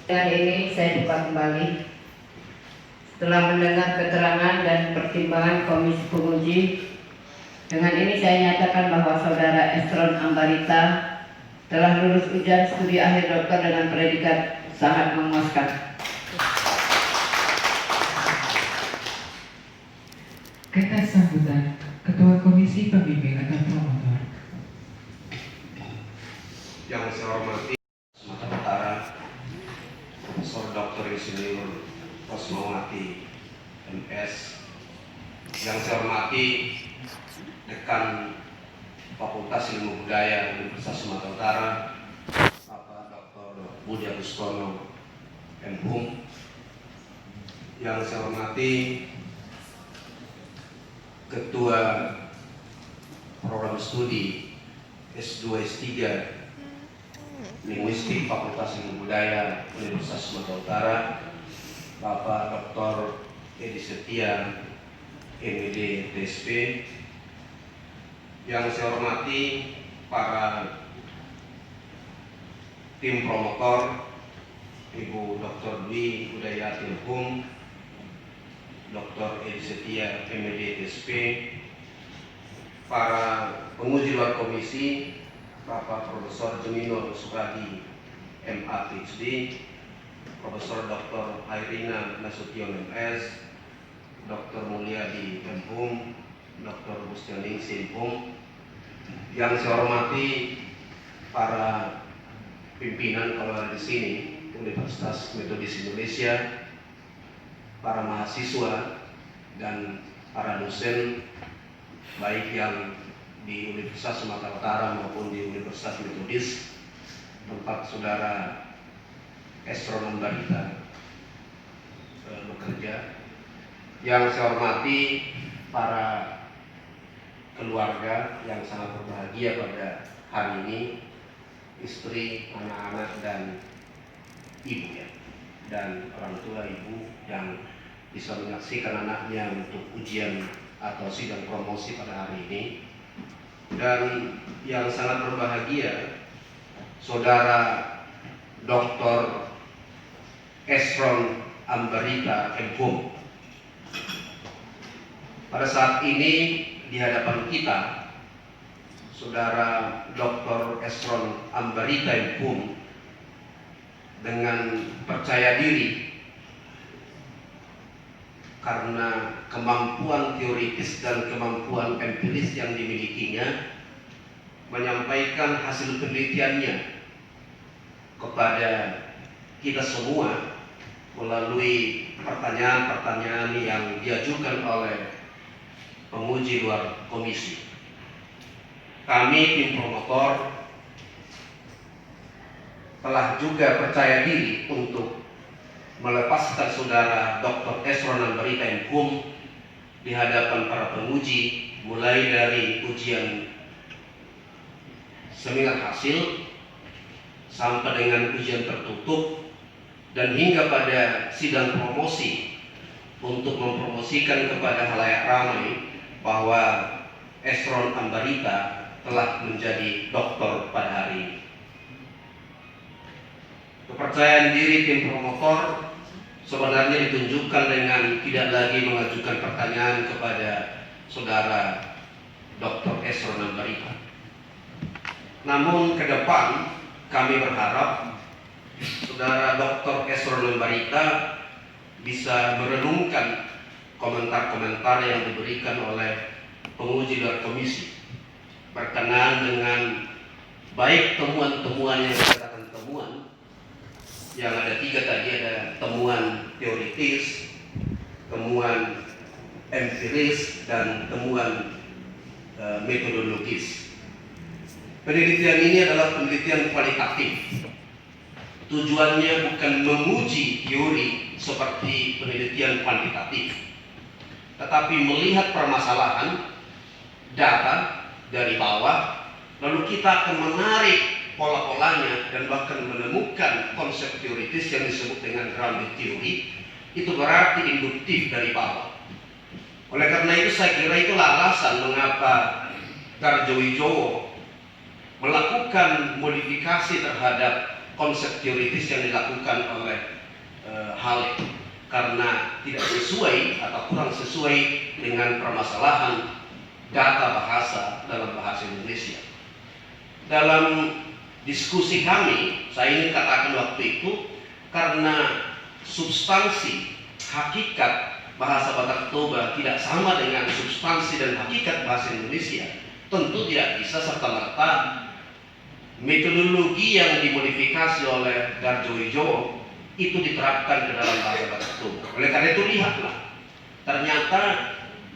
Dan ini saya buka kembali. Setelah mendengar keterangan dan pertimbangan Komisi Penguji, dengan ini saya nyatakan bahwa Saudara Esron Ambarita telah lulus ujian studi akhir doktor dengan predikat sangat memuaskan. Kata sambutan Ketua Komisi Pembimbing atau Promotor. Yang saya hormati Sumatera Utara, Profesor Dr. Insinyur Rosmawati MS. Yang saya hormati Dekan Fakultas Ilmu Budaya Universitas Sumatera Utara, Bapak Dr. Budi Agustono MHum. Yang saya hormati Ketua Program Studi S2 S3 Linguistik Fakultas Ilmu Budaya Universitas Sumatera Utara, Bapak Dr. Edi Setia MED TSP. Yang saya hormati para tim promotor, Ibu Dr. Dwi Udayati MHum, Dr. Edi Setia MED TSP, para penguji luar komisi, Bapak Profesor Jemino Sukadi MA PhD, Profesor Dr. Hairina Nasution MS, Dr. Mulyadi MHum, Dr. Bustianingsih MHum. Yang saya hormati para pimpinan kalau ada di sini Universitas Metodis Indonesia, para mahasiswa dan para dosen baik yang di Universitas Sumatera Utara maupun di Universitas Metodis tempat Saudara Esron Ambarita bekerja. Yang saya hormati para keluarga yang sangat berbahagia pada hari ini, istri, anak-anak dan ibu ya, dan orang tua ibu yang bisa menyaksikan anaknya untuk ujian atau sidang promosi pada hari ini. Dan yang sangat berbahagia, Saudara Dr. Esron Ambarita MHum. Pada saat ini di hadapan kita, Saudara Dr. Esron Ambarita MHum dengan percaya diri karena kemampuan teoritis dan kemampuan empiris yang dimilikinya, menyampaikan hasil penelitiannya kepada kita semua melalui pertanyaan-pertanyaan yang diajukan oleh penguji luar komisi. Kami tim promotor telah juga percaya diri untuk melepaskan Saudara Dr. Esron Ambarita MHum di hadapan para penguji, mulai dari ujian seminar hasil sampai dengan ujian tertutup dan hingga pada sidang promosi untuk mempromosikan kepada khalayak ramai bahwa Esron Ambarita telah menjadi doktor pada hari ini. Kepercayaan diri tim promotor sebenarnya ditunjukkan dengan tidak lagi mengajukan pertanyaan kepada Saudara Dr. Esron Ambarita. Namun ke depan kami berharap Saudara Dr. Esron Ambarita bisa merenungkan komentar-komentar yang diberikan oleh penguji luar komisi berkenaan dengan baik temuan-temuan yang dikatakan temuan yang ada 3 tadi, ada temuan teoritis, temuan empiris, dan temuan metodologis. Penelitian ini adalah penelitian kualitatif. Tujuannya bukan menguji teori seperti penelitian kuantitatif, tetapi melihat permasalahan data dari bawah, lalu kita akan menarik pola-polanya dan bahkan menemukan konsep teoritis yang disebut dengan grounded theory. Itu berarti induktif dari bawah. Oleh karena itu saya kira itulah alasan mengapa Garjowijowo melakukan modifikasi terhadap konsep teoritis yang dilakukan oleh Halek karena tidak sesuai atau kurang sesuai dengan permasalahan data bahasa dalam bahasa Indonesia. Dalam diskusi kami, saya ingin katakan waktu itu, karena substansi hakikat bahasa Batak Toba tidak sama dengan substansi dan hakikat bahasa Indonesia, tentu tidak bisa serta-merta metodologi yang dimodifikasi oleh Darjowijowo itu diterapkan ke dalam bahasa Batak Toba. Oleh karena itu lihatlah, ternyata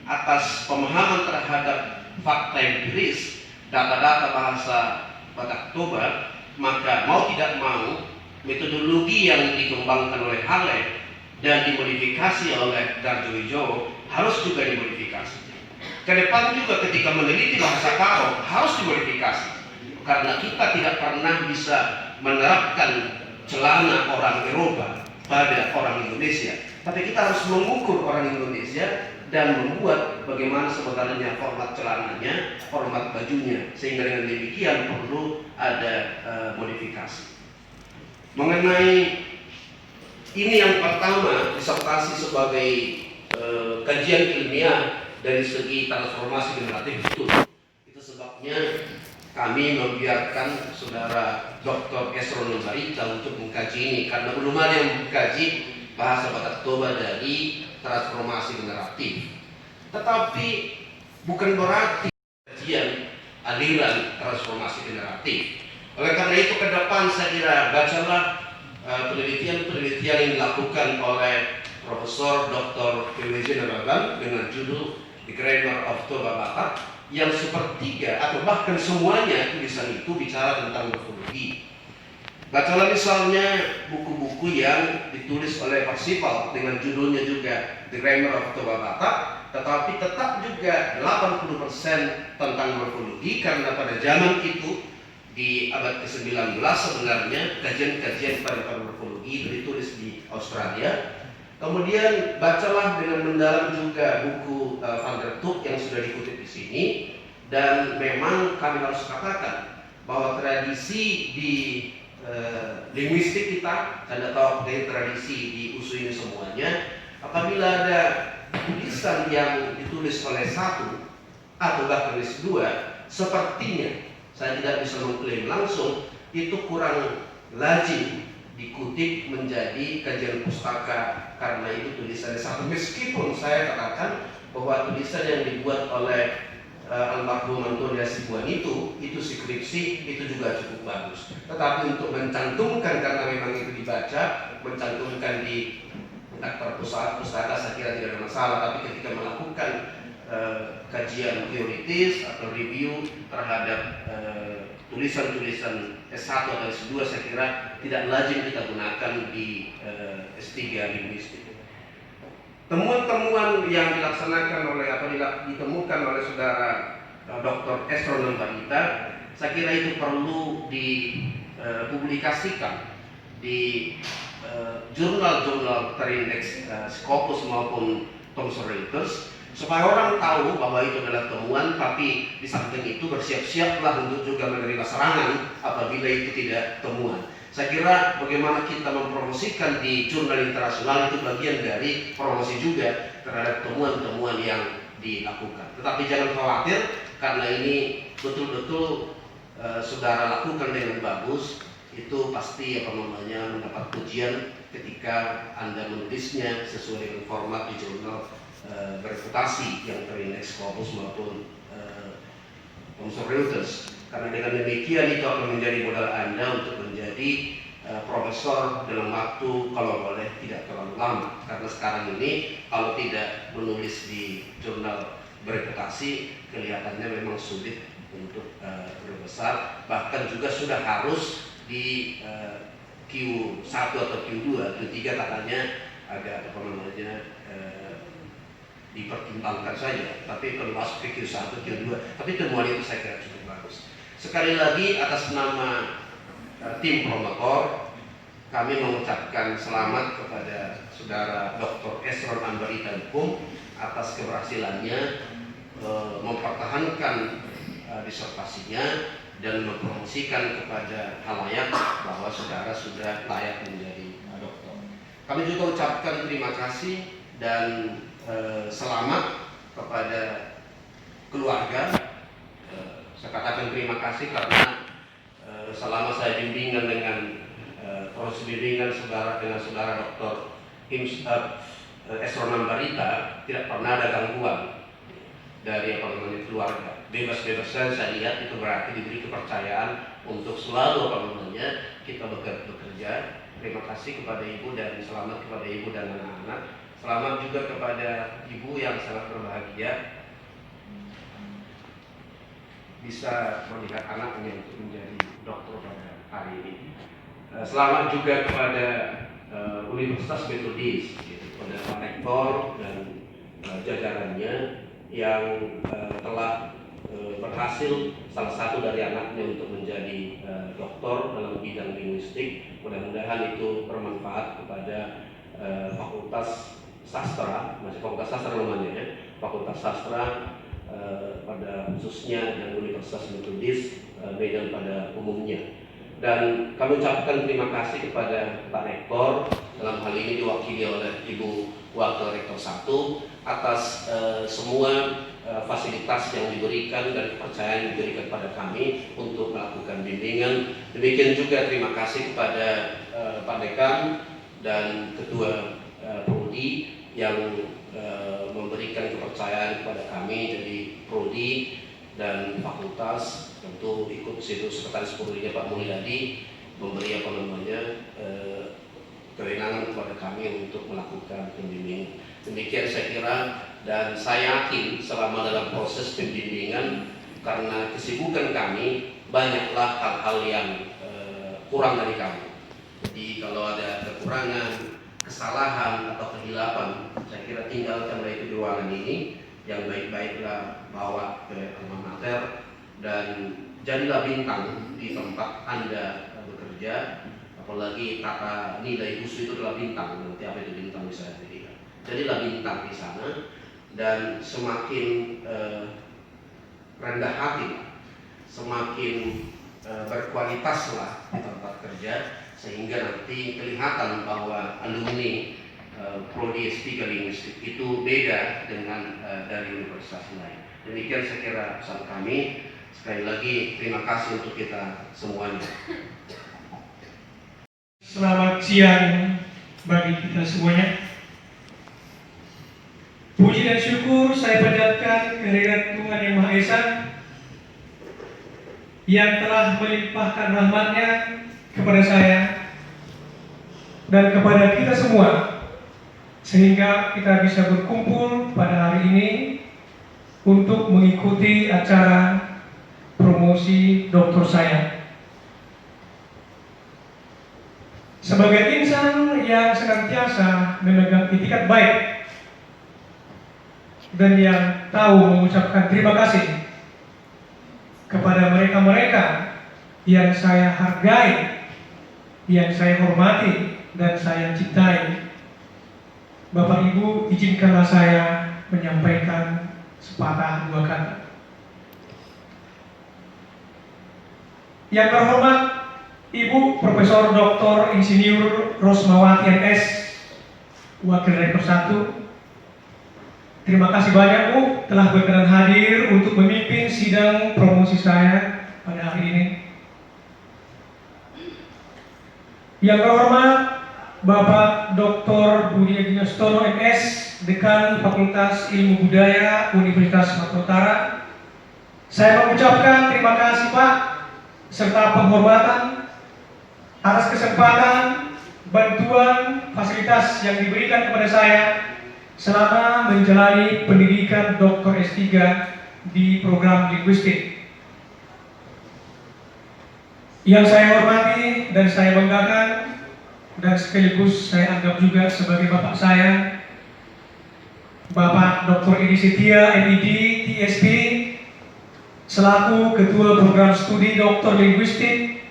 atas pemahaman terhadap fakta empiris, data-data bahasa Batak Toba, maka mau tidak mau metodologi yang dikembangkan oleh Halek dan dimodifikasi oleh Darjowijowo harus juga dimodifikasi. Kedepan juga ketika meneliti bahasa Karo harus dimodifikasi, karena kita tidak pernah bisa menerapkan celana orang Eropa pada orang Indonesia, tapi kita harus mengukur orang Indonesia dan membuat bagaimana sebenarnya format celananya, format bajunya, sehingga dengan demikian perlu ada modifikasi. Mengenai ini yang pertama, disertasi sebagai kajian ilmiah dari segi transformasi generatif itu sebabnya kami membiarkan saudara Dr. Esron Barita untuk mengkaji ini, karena belum ada yang mengkaji bahasa Batak Toba dari transformasi generatif. Tetapi bukan berarti kajian aliran transformasi generatif. Oleh karena itu ke depan saya kira bacalah penelitian-penelitian yang dilakukan oleh Profesor Dr. PwJ Naraban dengan judul The Grammar of Toba Batak, yang sepertiga atau bahkan semuanya tulisan itu bicara tentang morfologi. Bacalah misalnya buku-buku yang ditulis oleh Parsifal dengan judulnya juga The Grammar of Toba Batak, tetapi tetap juga 80% tentang morfologi, karena pada zaman itu di abad ke-19 sebenarnya kajian-kajian pada morfologi itu ditulis di Australia. Kemudian bacalah dengan mendalam juga buku Van der Tuuk yang sudah dikutip di sini, dan memang kami harus katakan bahwa tradisi di linguistik kita, Anda tahu dari tradisi di USU ini semuanya, apabila ada tulisan yang ditulis oleh satu atau bahkan tulis dua, sepertinya saya tidak bisa mengklaim langsung itu kurang lazim dikutip menjadi kajian pustaka, karena itu tulisan satu. Meskipun saya katakan bahwa tulisan yang dibuat oleh almarhum Antonia Hasibuan itu skripsi itu juga cukup bagus. Tetapi untuk mencantumkan, karena memang itu dibaca, mencantumkan di daftar pustaka saya kira tidak ada masalah. Tapi ketika melakukan kajian teoritis atau review terhadap tulisan-tulisan S1 atau S2, saya kira tidak lazim kita gunakan di S3 linguistik. Temuan-temuan yang dilaksanakan oleh atau ditemukan oleh saudara Dr. Esron Barita, saya kira itu perlu dipublikasikan di jurnal-jurnal terindeks Scopus maupun Thomson Reuters, supaya orang tahu bahwa itu adalah temuan. Tapi di samping itu bersiap-siaplah untuk juga menerima serangan apabila itu tidak temuan. Saya kira bagaimana kita mempromosikan di jurnal internasional itu bagian dari promosi juga terhadap temuan-temuan yang dilakukan. Tetapi jangan khawatir, karena ini betul-betul saudara lakukan dengan bagus, itu pasti mendapat pujian ketika Anda menulisnya sesuai dengan format di jurnal bereputasi yang terindeks Scopus maupun Thomson Reuters. Karena dengan demikian itu akan menjadi modal Anda untuk menjadi profesor dalam waktu, kalau boleh, tidak terlalu lama. Karena sekarang ini kalau tidak menulis di jurnal bereputasi, kelihatannya memang sulit untuk berbesar. Bahkan juga sudah harus di Q1 atau Q2, Q3 katanya agak dipertimbangkan saja. Tapi kalau masuk ke Q1, Q2, tapi temuan itu saya kira cukup bagus. Sekali lagi atas nama tim promotor, kami mengucapkan selamat kepada saudara Dr. Esron Ambarita Hukum atas keberhasilannya mempertahankan disertasinya dan mempromosikan kepada halayak bahwa saudara sudah layak menjadi dokter. Kami juga ucapkan terima kasih dan selamat kepada keluarga. Saya katakan terima kasih karena selama saya bimbingan dengan proses bimbingan dengan saudara Dr. Esron Ambarita, tidak pernah ada gangguan dari keluarga. Bebas-bebas saya lihat itu berarti diberi kepercayaan untuk selalu kita bekerja. Terima kasih kepada ibu dan selamat kepada ibu dan anak-anak. Selamat juga kepada ibu yang sangat berbahagia bisa melihat anaknya untuk menjadi dokter pada hari ini. Selamat juga kepada Universitas Metodis, kepada Pak Rektor dan jajarannya yang telah berhasil salah satu dari anaknya untuk menjadi doktor dalam bidang linguistik. Mudah-mudahan itu bermanfaat kepada Fakultas Sastra, masih Fakultas Sastra namanya ya, Fakultas Sastra pada khususnya dan Universitas Metodis Medan pada umumnya. Dan kami ucapkan terima kasih kepada Pak Rektor, dalam hal ini diwakili oleh Ibu Wakil Rektor 1 atas semua fasilitas yang diberikan dan kepercayaan yang diberikan kepada kami untuk melakukan bimbingan. Demikian juga terima kasih kepada Pak Dekan dan Ketua Prodi yang memberikan kepercayaan kepada kami jadi prodi dan fakultas. Tentu ikut situ sekretaris prodinya Pak Mulyadi memberi kewenangan kepada kami untuk melakukan pembimbingan. Demikian saya kira, dan saya yakin selama dalam proses pembimbingan karena kesibukan kami banyaklah hal-hal yang kurang dari kami. Jadi kalau ada kekurangan, kesalahan atau kehilapan, saya kira tinggalkanlah itu di ruangan ini, yang baik-baiklah bawa ke alma mater dan jadilah bintang di tempat Anda bekerja. Apalagi tata nilai khusus itu adalah bintang. Nanti apa itu bintang bisa dilihat. Jadilah bintang di sana dan semakin rendah hati, semakin berkualitaslah di tempat kerja, sehingga nanti kelihatan bahwa alumni prodi S3 linguistik itu beda dengan dari universitas lain. Demikian saya kira pesan kami. Sekali lagi terima kasih untuk kita semuanya. Selamat siang bagi kita semuanya. Puji dan syukur saya panjatkan kehadirat Tuhan Yang Maha Esa yang telah melimpahkan rahmat-Nya kepada saya dan kepada kita semua, sehingga kita bisa berkumpul pada hari ini untuk mengikuti acara promosi doktor saya. Sebagai insan yang senantiasa memegang itikat baik dan yang tahu mengucapkan terima kasih kepada mereka-mereka yang saya hargai, yang saya hormati dan saya cintai, Bapak Ibu, izinkanlah saya menyampaikan sepatah dua kata. Yang terhormat Ibu Profesor Dr. Insinyur Rosmawati MS, Wakil Rektor 1. Terima kasih banyak Bu telah berkenan hadir untuk memimpin sidang promosi saya pada hari ini. Yang terhormat Bapak Dr. Budi Aginostono MS, Dekan Fakultas Ilmu Budaya Universitas Sumatera Utara. Saya mengucapkan terima kasih Pak serta penghormatan atas kesempatan, bantuan, fasilitas yang diberikan kepada saya selama menjalani pendidikan Dr. S3 di program linguistik. Yang saya hormati dan saya banggakan dan sekaligus saya anggap juga sebagai bapak saya, Bapak Dr. Edi Setia, MED, TSP, selaku Ketua Program Studi Doktor Linguistik.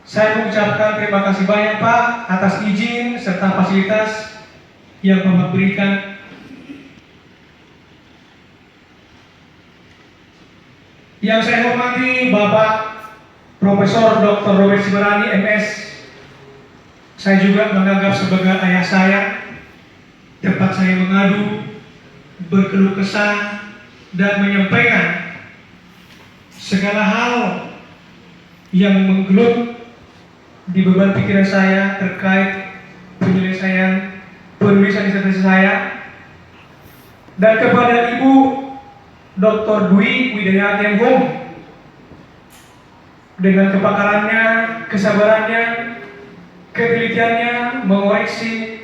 Saya mengucapkan terima kasih banyak Pak atas izin serta fasilitas yang Bapak berikan. Yang saya hormati Bapak Profesor Dr. Robert Sibarani, MS, saya juga menganggap sebagai ayah saya, tempat saya mengadu, berkeluh kesah, dan menyampaikan segala hal yang menggelut di beban pikiran saya terkait penyelesaian penulisan disertasi saya. Dan kepada Ibu Dr. Dwi Widayati MHum, dengan kepakarannya, kesabarannya, ketelitiannya mengoreksi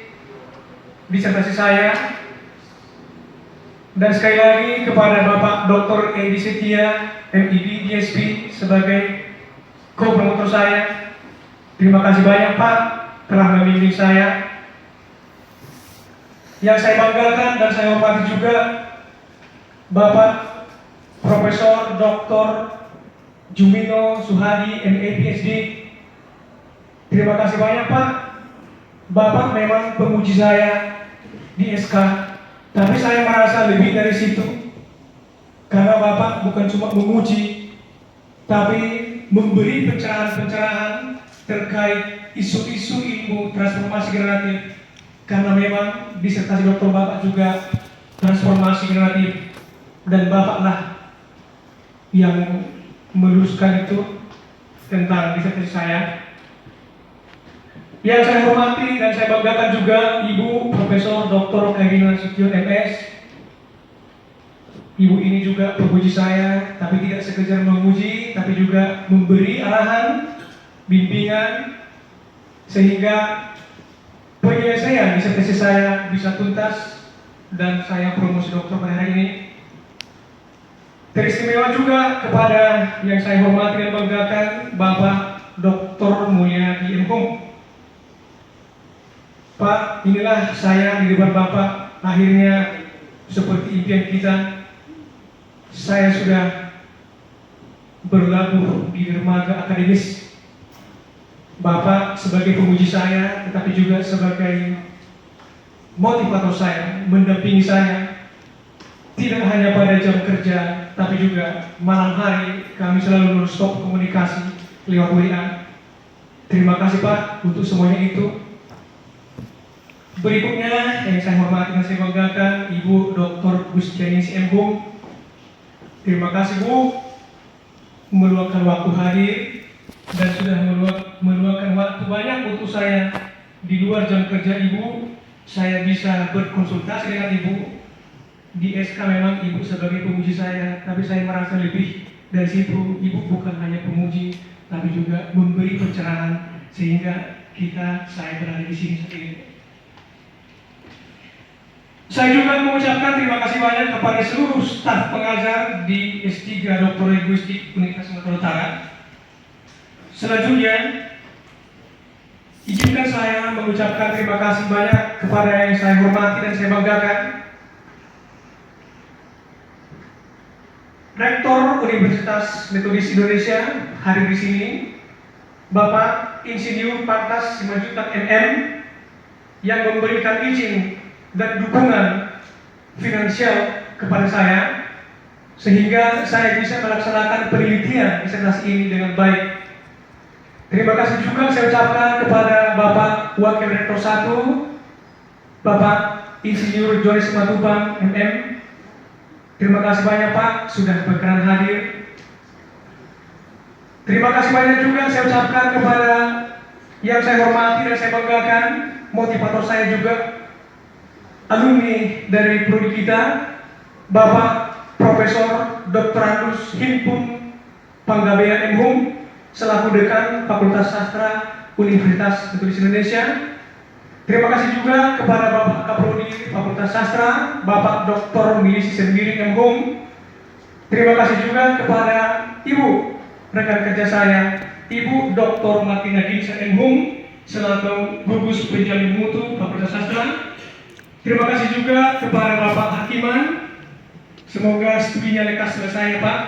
disertasi saya. Dan sekali lagi kepada Bapak Dr. Edi Setia, MIB, DSP sebagai co-promotor saya, terima kasih banyak Pak telah membimbing saya. Yang saya banggakan dan saya hormati juga Bapak Profesor Dr. Jumino Suhadi, MA PhD. Terima kasih banyak Pak. Bapak memang pemuji saya di SK, tapi saya merasa lebih dari situ. Karena Bapak bukan cuma memuji, tapi memberi pencerahan-pencerahan terkait isu-isu ilmu transformasi generatif. Karena memang disertasi doktor Bapak juga transformasi generatif, dan Bapaklah yang meluruskan itu tentang disertasi saya. Yang saya hormati dan saya banggakan juga Ibu Profesor Dr. Kairina Sution, MS. Ibu ini juga pemuji saya, tapi tidak sekedar memuji, tapi juga memberi arahan, bimbingan, sehingga penyelesaian disertasi saya bisa tuntas dan saya promosi doktor pada hari ini. Teristimewa juga kepada yang saya hormati dan banggakan Bapak Dr. Mulyadi MHum. Pak, inilah saya di depan Bapak, akhirnya seperti impian kita, saya sudah berlabuh di dermaga akademis. Bapak sebagai pemuji saya, tetapi juga sebagai motivator saya, mendampingi saya, tidak hanya pada jam kerja, tapi juga malam hari kami selalu non-stop komunikasi lewat WA. Terima kasih Pak untuk semuanya itu. Berikutnya yang saya hormati dan saya banggakan Ibu Dr. Gustianis MHum. Terima kasih Bu meluangkan waktu hadir dan sudah meluangkan waktu banyak untuk saya di luar jam kerja Ibu. Saya bisa berkonsultasi dengan Ibu. Di SK memang Ibu sebagai pemuji saya, tapi saya merasa lebih dari situ. Ibu bukan hanya pemuji, tapi juga memberi pencerahan sehingga saya berada di sini saat ini. Saya juga mengucapkan terima kasih banyak kepada seluruh staf pengajar di S3 Dr. Linguistik Universitas Sumatera Utara. Selanjutnya, izinkan saya mengucapkan terima kasih banyak kepada yang saya hormati dan saya banggakan, Rektor Universitas Metodis Indonesia hadir di sini, Bapak Insinyur Pantas Simanjuntak MM, yang memberikan izin dan dukungan finansial kepada saya sehingga saya bisa melaksanakan penelitian disertasi ini dengan baik. Terima kasih juga saya ucapkan kepada Bapak Wakil Rektor 1, Bapak Insinyur Joris Simatupang MM. Terima kasih banyak Pak sudah berkenan hadir. Terima kasih banyak juga saya ucapkan kepada yang saya hormati dan saya banggakan, motivator saya juga, alumni dari prodi kita, Bapak Profesor Dr. Andus Himpun Panggabean MHum selaku Dekan Fakultas Sastra Universitas Metodis Indonesia. Terima kasih juga kepada Bapak Kaprodi Fakultas Sastra, Bapak Dr. Milisi Sembiring MHum. Terima kasih juga kepada Ibu rekan kerja saya, Ibu Dr. Martina Ginsa MHum selaku Gugus Penjamin Mutu Fakultas Sastra. Terima kasih juga kepada Bapak Hakiman. Semoga studinya lekas selesai Pak,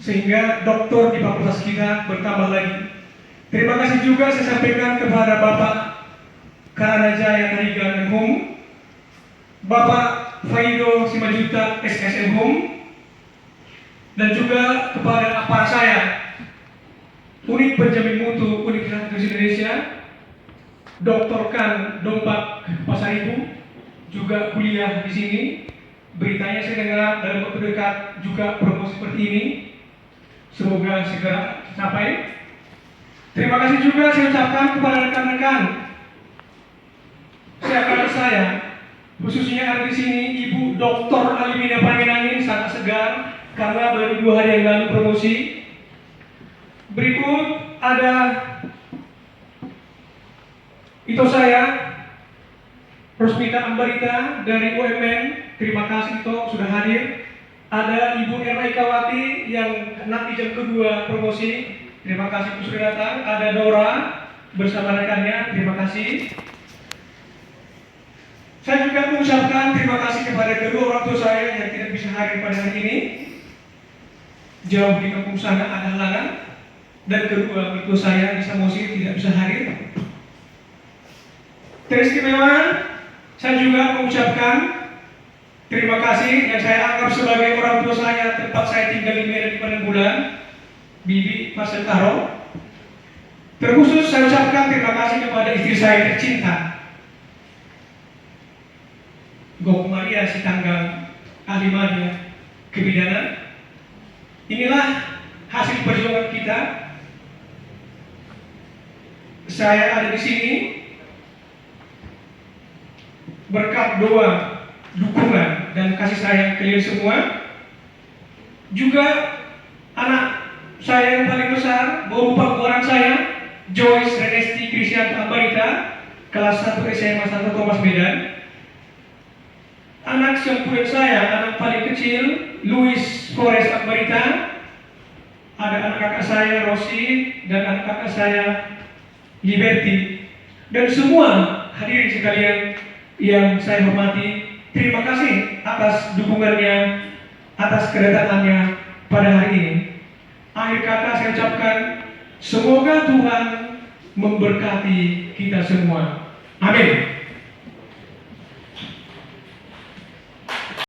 sehingga doktor di fakultas kita bertambah lagi. Terima kasih juga saya sampaikan kepada Bapak Karanajaya Tarigan MHum, Bapak Faido Simanjuntak SS MHum, dan juga kepada aparat saya, Unit Penjamin Mutu Universitas Indonesia, Dr. Kan Dompak Pasaribu, juga kuliah di sini. Beritanya saya dengar dalam waktu dekat juga promosi seperti ini. Semoga segera tercapai. Terima kasih juga saya ucapkan kepada rekan-rekan sahabat saya, khususnya ada di sini Ibu Dr. Alimina Pangenangin, sangat segar karena baru 2 hari yang lalu promosi. Berikut ada itu saya, Rosmita Ambarita dari UMN, terima kasih Ito sudah hadir. Ada Ibu Erna Ikawati yang nanti jam kedua promosi, terima kasih Bu sudah datang. Ada Dora bersama rekannya, terima kasih. Saya juga mengucapkan terima kasih kepada kedua orang tua saya yang tidak bisa hadir pada hari ini. Jauh di kampung sana ada halangan, dan kedua mertua saya di Samosir tidak bisa hadir. Teristimewa, saya juga mengucapkan terima kasih yang saya anggap sebagai orang tua saya, tempat saya tinggal di Medan di Panenbulan, Bibi Mas Taro. Terkhusus saya ucapkan terima kasih kepada istri saya tercinta, Gok Maria Sitanggang Ahli Maria Kebidanan. Inilah hasil perjuangan kita. Saya ada di sini berkat doa, dukungan, dan kasih sayang kalian semua. Juga anak saya yang paling besar, berupa orang saya, Joyce Renesti Krisyanto Ambarita, kelas 1 SMA Santo Thomas Medan. Anak sepupu saya, anak paling kecil, Luis Flores Ambarita. Ada anak kakak saya, Rosi, dan anak kakak saya, Liberty. Dan semua hadirin sekalian yang saya hormati, terima kasih atas dukungannya, atas kedatangannya pada hari ini. Akhir kata saya ucapkan, semoga Tuhan memberkati kita semua. Amin.